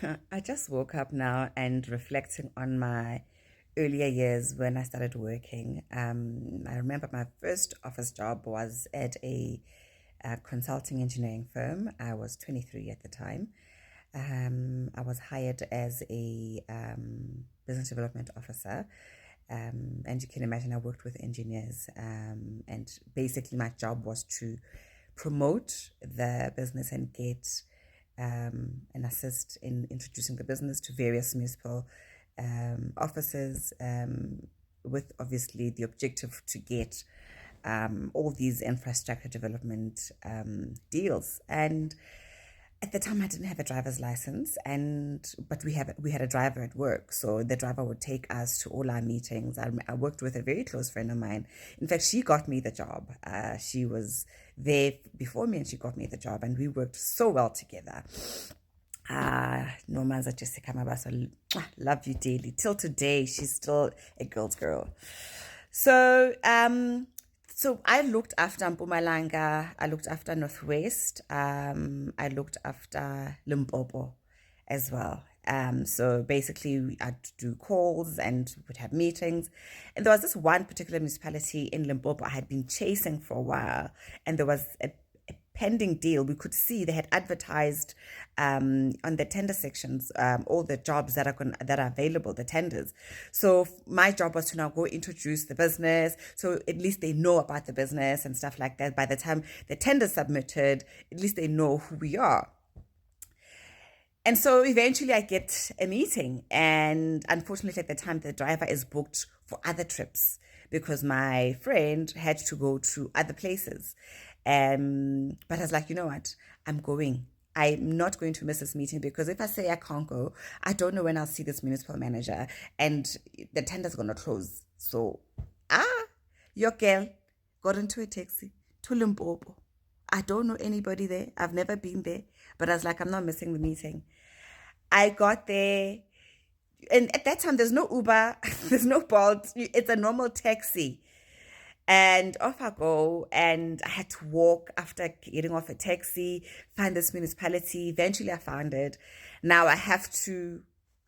I just woke up now and reflecting on my earlier years when I started working. I remember my first office job was at a consulting engineering firm. I was 23 at the time. I was hired as a business development officer. And you can imagine I worked with engineers. And basically, my job was to promote the business and get and assist in introducing the business to various municipal offices, with obviously the objective to get all these infrastructure development deals. And at the time I didn't have a driver's license, and but we had a driver at work, so the driver would take us to all our meetings. I worked with a very close friend of mine. In fact, she got me the job. She was there before me and she got me the job, and we worked so well together. Nomaza Jessica Mabaso, love you dearly. Till today, she's still a girl's girl. So, so I looked after Mpumalanga, I looked after Northwest, I looked after Limpopo as well. So basically, I'd do calls and would have meetings. And there was this one particular municipality in Limpopo I had been chasing for a while, and there was a pending deal. We could see they had advertised on the tender sections all the jobs that are available, the tenders. So my job was to now go introduce the business, so at least they know about the business and stuff like that. By the time the tender submitted, at least they know who we are. And so eventually I get a meeting, and unfortunately at the time the driver is booked for other trips because my friend had to go to other places. But I was like, you know what? I'm going. I'm not going to miss this meeting, because if I say I can't go, I don't know when I'll see this municipal manager and the tender's going to close. So, your girl got into a taxi to Limpopo. I don't know anybody there. I've never been there. But I was like, I'm not missing the meeting. I got there, and at that time, there's no Uber, there's no Bolt. It's a normal taxi. And off I go, and I had to walk after getting off a taxi, find this municipality. Eventually, I found it. Now I have to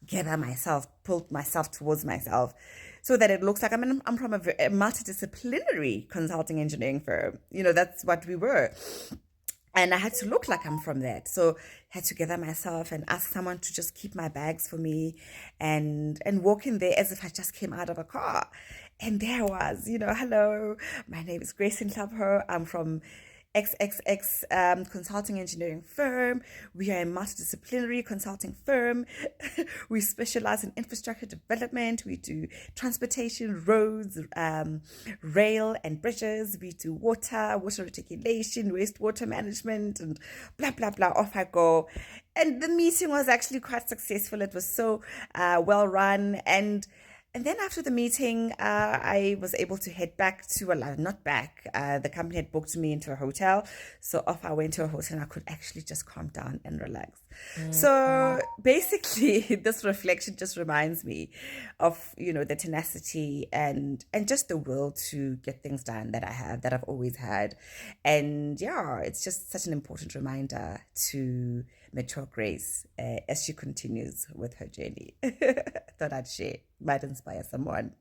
gather myself, pull myself towards myself, so that it looks like I'm from a multidisciplinary consulting engineering firm. That's what we were. And I had to look like I'm from that. So I had to gather myself and ask someone to just keep my bags for me, and walk in there as if I just came out of a car. And there I was, hello, my name is Grace Nhlapho. I'm from XXX consulting engineering firm. We are a multidisciplinary consulting firm. We specialize in infrastructure development. We do transportation, roads, rail and bridges. We do water reticulation, wastewater management, and blah, blah, blah. Off I go. And the meeting was actually quite successful. It was so well run. And then after the meeting, I was able to head back to, not back, the company had booked me into a hotel. So off I went to a hotel, and I could actually just calm down and relax. So basically, this reflection just reminds me of, the tenacity and just the will to get things done that I've always had. And yeah, it's just such an important reminder to mature Grace as she continues with her journey. Thought I'd share. Might inspire someone.